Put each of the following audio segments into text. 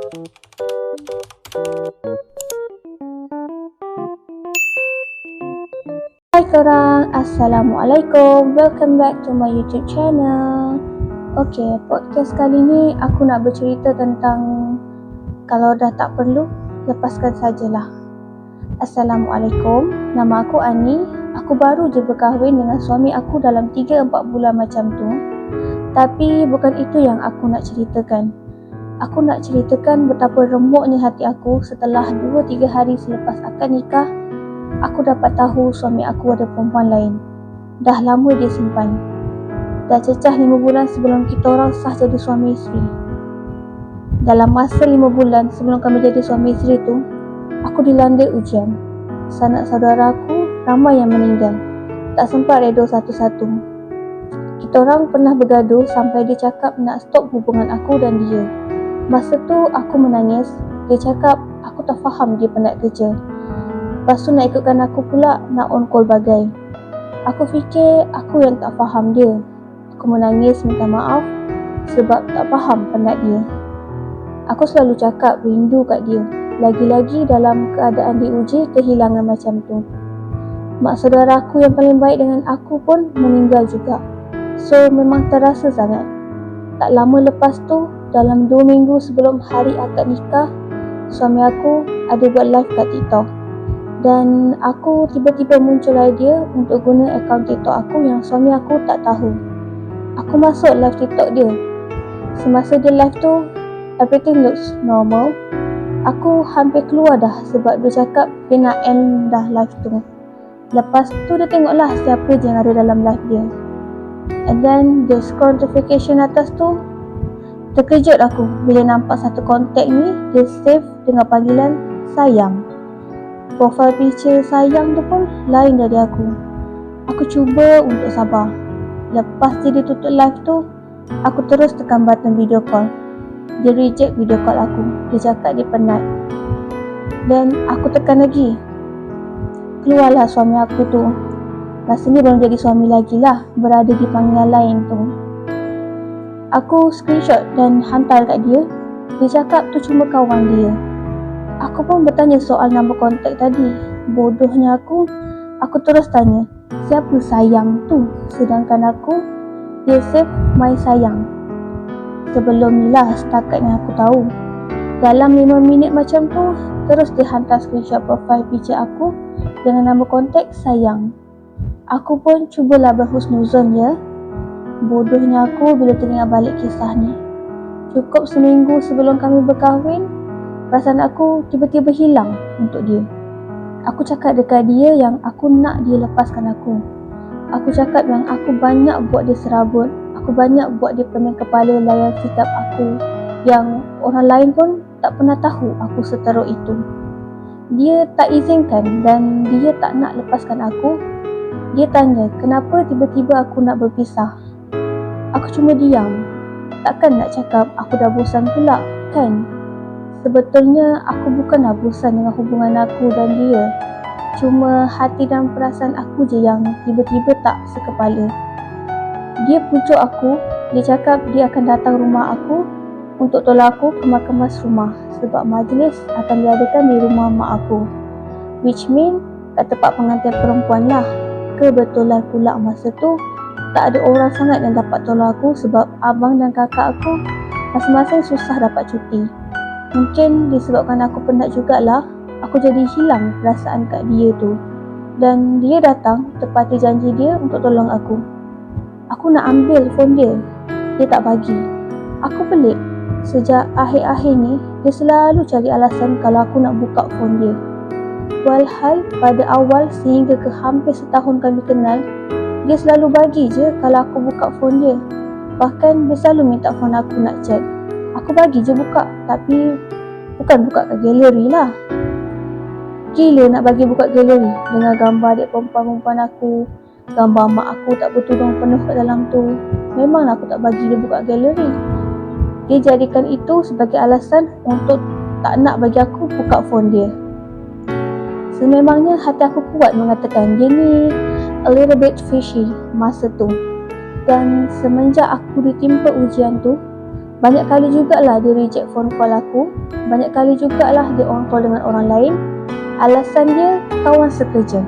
Hai korang, Assalamualaikum. Welcome back to my YouTube channel. Okay, podcast kali ni aku nak bercerita tentang kalau dah tak perlu, lepaskan sajalah. Assalamualaikum, nama aku Ani. Aku baru je berkahwin dengan suami aku dalam 3-4 bulan macam tu. Tapi bukan itu yang aku nak ceritakan. Aku nak ceritakan betapa remuknya hati aku setelah 2-3 hari selepas akad nikah. Aku dapat tahu suami aku ada perempuan lain. Dah lama dia simpan. Dah cecah 5 bulan sebelum kita orang sah jadi suami isteri. Dalam masa 5 bulan sebelum kami jadi suami isteri tu, aku dilanda ujian. Sanak saudara aku ramai yang meninggal. Tak sempat redha satu-satu. Kita orang pernah bergaduh sampai dia cakap nak stop hubungan aku dan dia. Masa tu aku menangis. Dia cakap aku tak faham dia penat kerja. Lepas tu nak ikutkan aku pula nak on call bagai. Aku fikir aku yang tak faham dia. Aku menangis minta maaf sebab tak faham penat dia. Aku selalu cakap rindu kat dia. Lagi-lagi dalam keadaan diuji kehilangan macam tu. Mak saudara aku yang paling baik dengan aku pun meninggal juga. So memang terasa sangat. Tak lama lepas tu, dalam 2 minggu sebelum hari akad nikah, suami aku ada buat live kat TikTok. Dan aku tiba-tiba muncul idea untuk guna akaun TikTok aku yang suami aku tak tahu. Aku masuk live TikTok dia. Semasa dia live tu, everything looks normal. Aku hampir keluar dah sebab dia cakap dia nak end dah live tu. Lepas tu dia tengoklah siapa je yang ada dalam live dia. And then dia scroll notification atas tu. Terkejut aku bila nampak satu kontak ni dia save dengan panggilan sayang. Profile picture sayang tu pun lain dari aku. Aku cuba untuk sabar. Lepas dia tutup live tu, aku terus tekan button video call. Dia reject video call aku. Dia cakap dia penat. Dan aku tekan lagi. Keluarlah suami aku tu. Rasanya belum jadi suami lagi lah, berada di panggilan lain tu. Aku screenshot dan hantar kat dia. Dia cakap tu cuma kawan dia. Aku pun bertanya soal nombor kontak tadi. Bodohnya aku terus tanya, siapa sayang tu? Sedangkan aku, dia save my sayang. Sebelum ni lah setakat yang aku tahu. Dalam 5 minit macam tu, terus dia hantar screenshot profile picture aku dengan nombor kontak sayang. Aku pun cubalah berhusnuzon ya. Bodohnya aku bila teringat balik kisah ni. Cukup seminggu sebelum kami berkahwin, perasaan aku tiba-tiba hilang untuk dia. Aku cakap dekat dia yang aku nak dia lepaskan aku. Aku cakap yang aku banyak buat dia serabut. Aku banyak buat dia pening kepala layan sikap aku yang orang lain pun tak pernah tahu aku seteruk itu. Dia tak izinkan dan dia tak nak lepaskan aku. Dia tanya kenapa tiba-tiba aku nak berpisah. Aku cuma diam. Takkan nak cakap aku dah bosan pula, kan? Sebetulnya aku bukanlah bosan dengan hubungan aku dan dia. Cuma hati dan perasaan aku je yang tiba-tiba tak sekepala. Dia pujuk aku. Dia cakap dia akan datang rumah aku untuk tolong aku kemas-kemas rumah sebab majlis akan diadakan di rumah mak aku. Which mean kat tempat pengantin perempuan lah. Kebetulan pula masa tu tak ada orang sangat yang dapat tolong aku sebab abang dan kakak aku masing-masing susah dapat cuti. Mungkin disebabkan aku penat jugalah, aku jadi hilang perasaan kat dia tu. Dan dia datang tepati janji dia untuk tolong aku. Aku nak ambil phone dia, dia tak bagi. Aku pelik. Sejak akhir-akhir ni, dia selalu cari alasan kalau aku nak buka phone dia. Walhal pada awal sehingga ke hampir setahun kami kenal, dia selalu bagi je kalau aku buka phone dia. Bahkan dia selalu minta phone aku nak chat. Aku bagi je buka, tapi bukan buka kat galeri lah. Gila nak bagi buka galeri dengan gambar adik perempuan-perempuan aku, gambar mak aku tak bertudung penuh kat dalam tu. Memang aku tak bagi dia buka galeri. Dia jadikan itu sebagai alasan untuk tak nak bagi aku buka phone dia. Sememangnya hati aku kuat mengatakan dia ni a little bit fishy masa tu. Dan semenjak aku ditimpa ujian tu, Banyak kali jugalah dia reject phone call aku. Banyak kali jugalah dia on call dengan orang lain. Alasan dia kawan sekerja.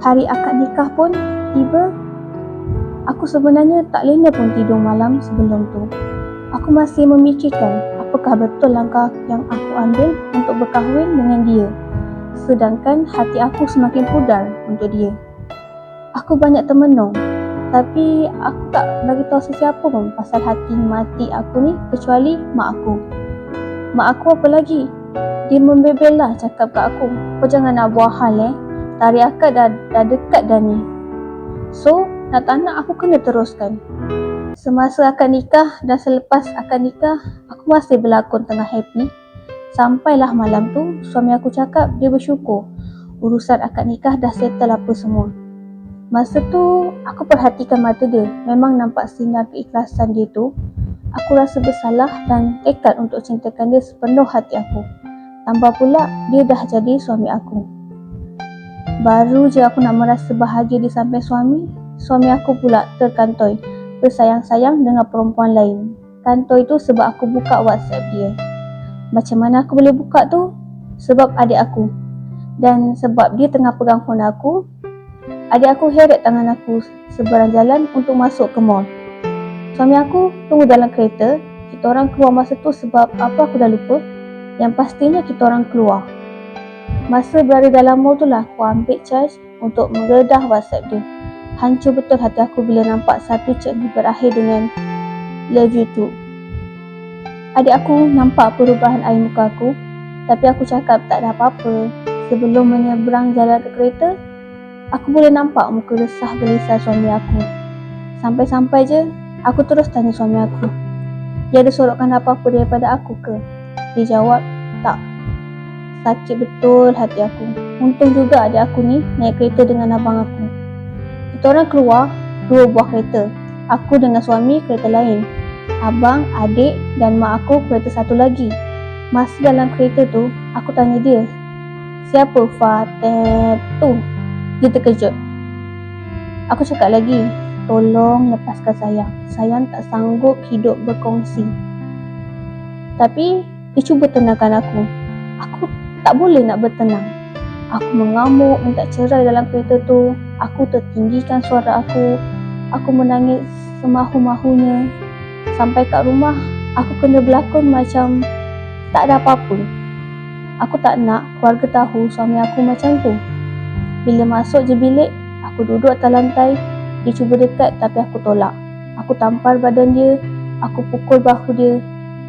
Hari akad nikah pun tiba. Aku sebenarnya tak lena pun tidur malam sebelum tu. Aku masih memikirkan apakah betul langkah yang aku ambil untuk berkahwin dengan dia. Sedangkan hati aku semakin pudar untuk dia. Aku banyak termenung. Tapi aku tak bagi tahu sesiapa pun pasal hati mati aku ni kecuali mak aku. Mak aku apa lagi? Dia membebel lah cakap kat aku, kau jangan nak buat hal tarikh akad dah dekat dah ni. So, nak tak nak aku kena teruskan. Semasa akad nikah dan selepas akad nikah, aku masih berlakon tengah happy. Sampailah malam tu, suami aku cakap dia bersyukur urusan akad nikah dah settle apa semua. Masa tu, aku perhatikan mata dia. Memang nampak sinar keikhlasan dia tu. Aku rasa bersalah dan tekad untuk cintakan dia sepenuh hati aku. Tambah pula, dia dah jadi suami aku. Baru je aku nak merasa bahagia di samping suami aku pula terkantoi bersayang-sayang dengan perempuan lain. Kantoi tu sebab aku buka WhatsApp dia. Macam mana aku boleh buka tu? Sebab adik aku. Dan sebab dia tengah pegang phone aku, adik aku heret tangan aku seberang jalan untuk masuk ke mall. Suami aku tunggu dalam kereta. Kita orang keluar masa tu sebab apa aku dah lupa. Yang pastinya kita orang keluar. Masa berada dalam mall tu lah aku ambil charge untuk menggeledah WhatsApp dia. Hancur betul hati aku bila nampak satu chat ni berakhir dengan love you too. Adik aku nampak perubahan air muka aku, tapi aku cakap tak ada apa-apa. Sebelum menyeberang jalan ke kereta, aku boleh nampak muka resah gelisah suami aku. Sampai-sampai je, aku terus tanya suami aku, dia ada sorokkan apa-apa daripada aku ke? Dia jawab, tak. Sakit betul hati aku. Untung juga adik aku ni naik kereta dengan abang aku. Kita orang keluar 2 buah kereta. Aku dengan suami kereta lain. Abang, adik dan mak aku kereta satu lagi. Masa dalam kereta tu, aku tanya dia, siapa Fatet tu? Dia terkejut. Aku cakap lagi, tolong lepaskan sayang. Sayang tak sanggup hidup berkongsi. Tapi dia cuba tenangkan aku. Aku tak boleh nak bertenang. Aku mengamuk, minta cerai dalam kereta tu. Aku tertinggikan suara aku. Aku menangis semahu-mahunya. Sampai kat rumah, aku kena berlakon macam tak ada apa-apa. Aku tak nak keluarga tahu suami aku macam tu. Bila masuk je bilik, aku duduk atas lantai. Dia cuba dekat tapi aku tolak. Aku tampar badan dia. Aku pukul bahu dia.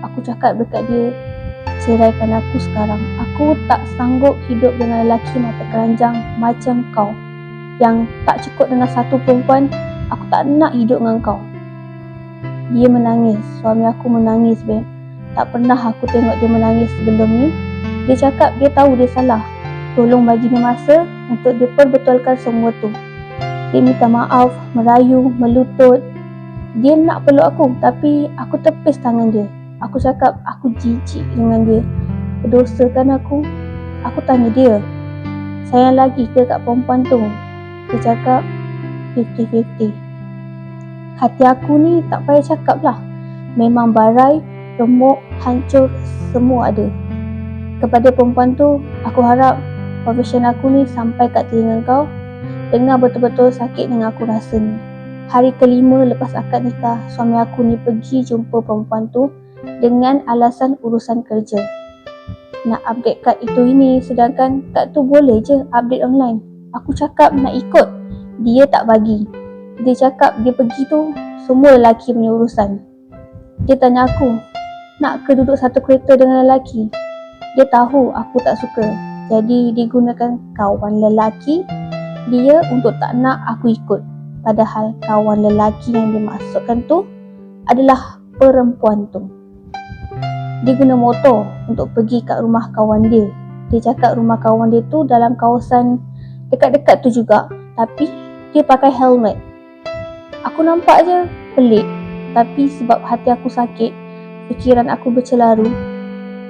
Aku cakap dekat dia, ceraikan aku sekarang. Aku tak sanggup hidup dengan lelaki mata keranjang macam kau. Yang tak cukup dengan satu perempuan, aku tak nak hidup dengan kau. Dia menangis. Suami aku menangis, babe. Tak pernah aku tengok dia menangis sebelum ni. Dia cakap dia tahu dia salah. Tolong bagi dia masa untuk dia perbetulkan semua tu. Dia minta maaf, merayu, melutut. Dia nak peluk aku tapi aku tepis tangan dia. Aku cakap aku jijik dengan dia. Berdosa kan aku? Aku tanya dia, sayang lagi ke kat perempuan tu? Dia cakap 50-50. Hati aku ni tak payah cakap lah. Memang barai, remuk, hancur, semua ada. Kepada perempuan tu, aku harap confession aku ni sampai kat telinga kau. Dengar betul-betul sakit yang aku rasa ni. Hari kelima lepas akad nikah, suami aku ni pergi jumpa perempuan tu dengan alasan urusan kerja. Nak update kad itu ini, sedangkan kad tu boleh je update online. Aku cakap nak ikut, dia tak bagi. Dia cakap dia pergi tu semua lelaki punya urusan. Dia tanya aku, nak ke duduk satu kereta dengan lelaki? Dia tahu aku tak suka. Jadi dia gunakan kawan lelaki dia untuk tak nak aku ikut. Padahal kawan lelaki yang dimaksudkan tu adalah perempuan tu. Dia guna motor untuk pergi kat rumah kawan dia. Dia cakap rumah kawan dia tu dalam kawasan dekat-dekat tu juga. Tapi dia pakai helmet. Aku nampak je pelik. Tapi sebab hati aku sakit, fikiran aku bercelaru,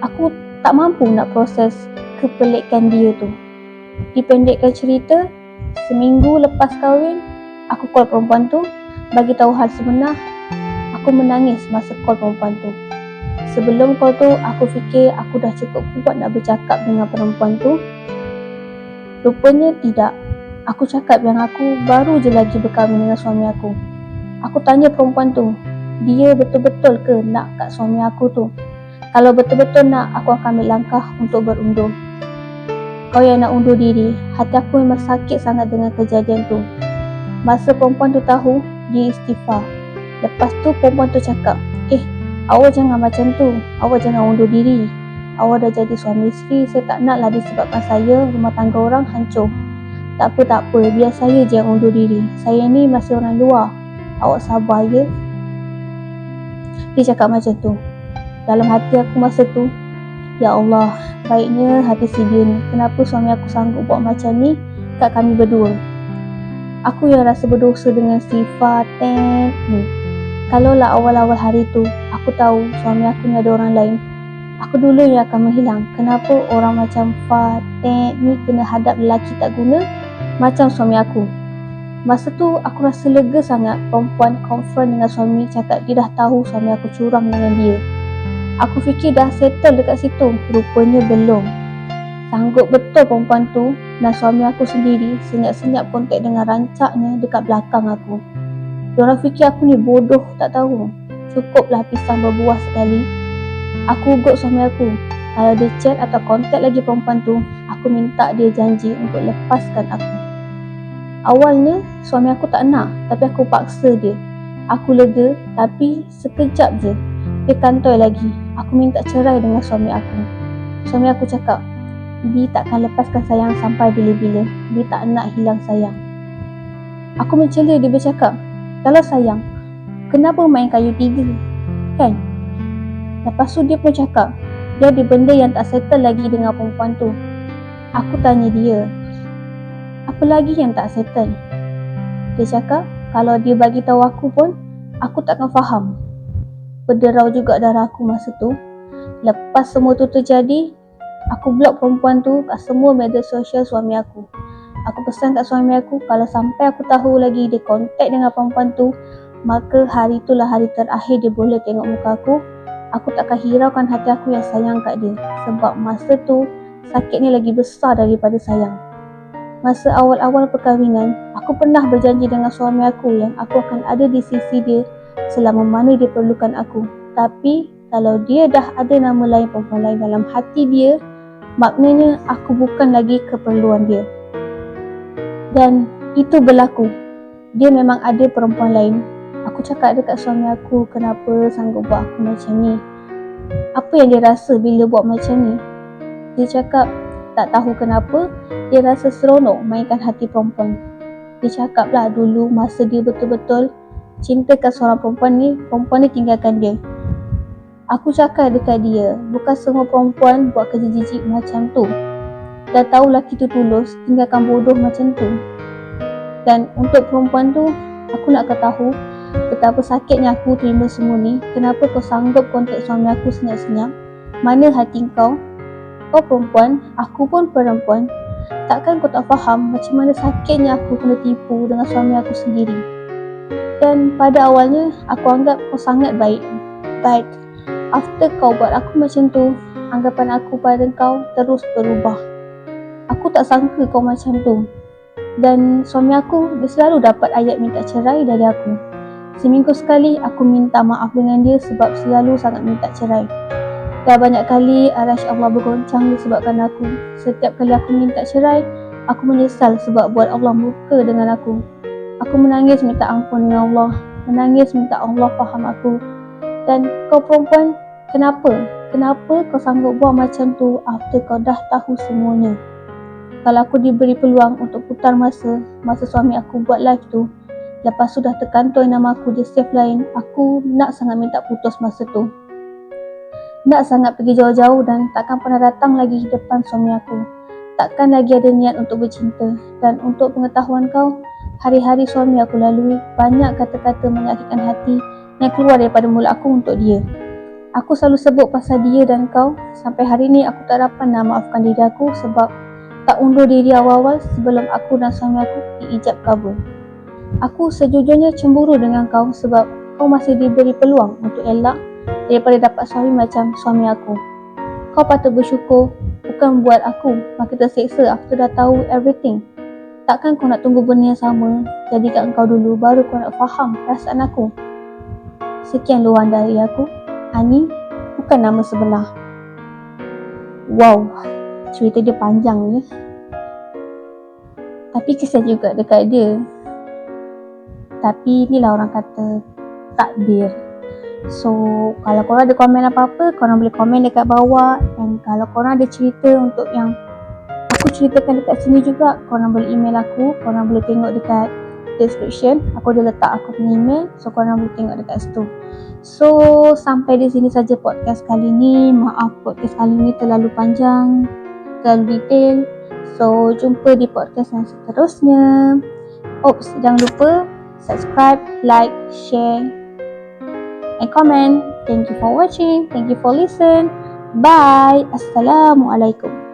aku tak mampu nak proses kepelikan dia tu. Dipendekkan cerita, seminggu lepas kahwin, aku call perempuan tu, bagi tahu hal sebenar. Aku Aku menangis masa call perempuan tu. Sebelum call tu, aku fikir aku dah cukup kuat nak bercakap dengan perempuan tu. Rupanya tidak. Aku cakap yang aku baru je lagi berkahwin dengan suami aku. Aku tanya perempuan tu, dia betul-betul ke nak kat suami aku tu? Kalau betul-betul nak, aku akan ambil langkah untuk berundur. Kau yang nak undur diri, hati aku memang sakit sangat dengan kejadian tu. Masa perempuan tu tahu, dia istighfar. Lepas tu perempuan tu cakap, awak jangan macam tu, awak jangan undur diri. Awak dah jadi suami isteri, saya tak naklah disebabkan saya, rumah tangga orang hancur. Tak apa, biar saya je yang undur diri. Saya ni masih orang luar. Awak sabar ya. Dia cakap macam tu. Dalam hati aku masa tu, ya Allah, baiknya hati si dia ni. Kenapa suami aku sanggup buat macam ni kat kami berdua? Aku yang rasa berdosa dengan si Fatin ni. Kalaulah awal-awal hari tu, aku tahu suami aku ni ada orang lain, aku dulu yang akan menghilang. Kenapa orang macam Fatin ni kena hadap lelaki tak guna macam suami aku? Masa tu aku rasa lega sangat. Perempuan confront dengan suami, cakap dia dah tahu suami aku curang dengan dia. Aku fikir dah settle dekat situ. Rupanya belum. Sanggup betul perempuan tu dan suami aku sendiri senyap-senyap kontak dengan rancaknya dekat belakang aku. Diorang fikir aku ni bodoh tak tahu. Cukuplah pisang berbuah sekali. Aku ugut suami aku. Kalau dia chat atau kontak lagi perempuan tu, aku minta dia janji untuk lepaskan aku. Awalnya suami aku tak nak, tapi aku paksa dia. Aku lega, tapi sekejap je dia kantoi lagi. Aku minta cerai dengan suami aku. Suami aku cakap, dia takkan lepaskan sayang sampai bila-bila. Dia tak nak hilang sayang. Aku mencela dia bercakap, kalau sayang, kenapa main kayu tiga? Kan? Lepas tu dia pun cakap, dia ada benda yang tak settle lagi dengan perempuan tu. Aku tanya dia, apa lagi yang tak settle? Dia cakap, kalau dia bagi tahu aku pun, aku takkan faham. Berderau juga darah aku masa tu. Lepas semua tu terjadi, aku blok perempuan tu kat semua media sosial suami aku. Aku pesan kat suami aku, kalau sampai aku tahu lagi dia kontak dengan perempuan tu, maka hari itulah hari terakhir dia boleh tengok muka aku. Aku takkan hiraukan hati aku yang sayang kat dia. Sebab masa tu, sakitnya lagi besar daripada sayang. Masa awal-awal perkahwinan, aku pernah berjanji dengan suami aku yang aku akan ada di sisi dia selama mana dia perlukan aku. Tapi, kalau dia dah ada nama lain perempuan lain dalam hati dia, maknanya aku bukan lagi keperluan dia. Dan itu berlaku. Dia memang ada perempuan lain. Aku cakap dekat suami aku, kenapa sanggup buat aku macam ni? Apa yang dia rasa bila buat macam ni? Dia cakap, tak tahu kenapa, dia rasa seronok mainkan hati perempuan. Dia cakap lah dulu masa dia betul-betul cintakan seorang perempuan ni tinggalkan dia. Aku cakap dekat dia, bukan semua perempuan buat kerja jijik macam tu. Dah tahu lelaki tu tulus, tinggalkan bodoh macam tu. Dan untuk perempuan tu, aku nak kau tahu betapa sakitnya aku terima semua ni. Kenapa kau sanggup kontak suami aku senyap-senyap? Mana hati kau? Kau perempuan, aku pun perempuan. Takkan kau tak faham macam mana sakitnya aku kena tipu dengan suami aku sendiri? Dan pada awalnya, aku anggap kau sangat baik. But after kau buat aku macam tu, anggapan aku pada kau terus berubah. Aku tak sangka kau macam tu. Dan suami aku, dia selalu dapat ayat minta cerai dari aku. Seminggu sekali aku minta maaf dengan dia sebab selalu sangat minta cerai. Dah banyak kali arasy Allah bergoncang disebabkan aku. Setiap kali aku minta cerai, aku menyesal sebab buat Allah murka dengan aku. Aku menangis minta ampun dengan Allah. Menangis minta Allah faham aku. Dan kau perempuan, kenapa? Kenapa kau sanggup buat macam tu after kau dah tahu semuanya? Kalau aku diberi peluang untuk putar masa suami aku buat live tu, lepas tu dah terkantoi nama aku di save lain, aku nak sangat minta putus masa tu. Nak sangat pergi jauh-jauh dan takkan pernah datang lagi depan suami aku. Takkan lagi ada niat untuk bercinta. Dan untuk pengetahuan kau, hari-hari suami aku lalui banyak kata-kata menyakitkan hati yang keluar daripada mulut aku untuk dia. Aku selalu sebut pasal dia dan kau. Sampai hari ni aku tak dapat nak maafkan diri aku sebab tak undur diri awal-awal sebelum aku dan suami aku diijab kabul. Aku sejujurnya cemburu dengan kau sebab kau masih diberi peluang untuk elak daripada dapat suami macam suami aku. Kau patut bersyukur, bukan buat aku makin terseksa after dah tahu everything. Takkan kau nak tunggu benda yang sama jadi kat kau dulu baru kau nak faham perasaan aku. Sekian luahan dari aku, Ani, bukan nama sebenar. Wow, cerita dia panjang ni. Tapi kesian juga dekat dia. Tapi inilah orang kata takdir. So, kalau korang ada komen apa-apa, korang boleh komen dekat bawah. And kalau korang ada cerita untuk yang aku ceritakan dekat sini juga, korang boleh email aku. Korang boleh tengok dekat description. Aku dah letak aku punya email. So, korang boleh tengok dekat situ. So, sampai di sini saja podcast kali ni. Maaf podcast kali ni terlalu panjang, terlalu detail. So, jumpa di podcast yang seterusnya. Oops, jangan lupa subscribe, like, share and comment. Thank you for watching. Thank you for listening. Bye. Assalamualaikum.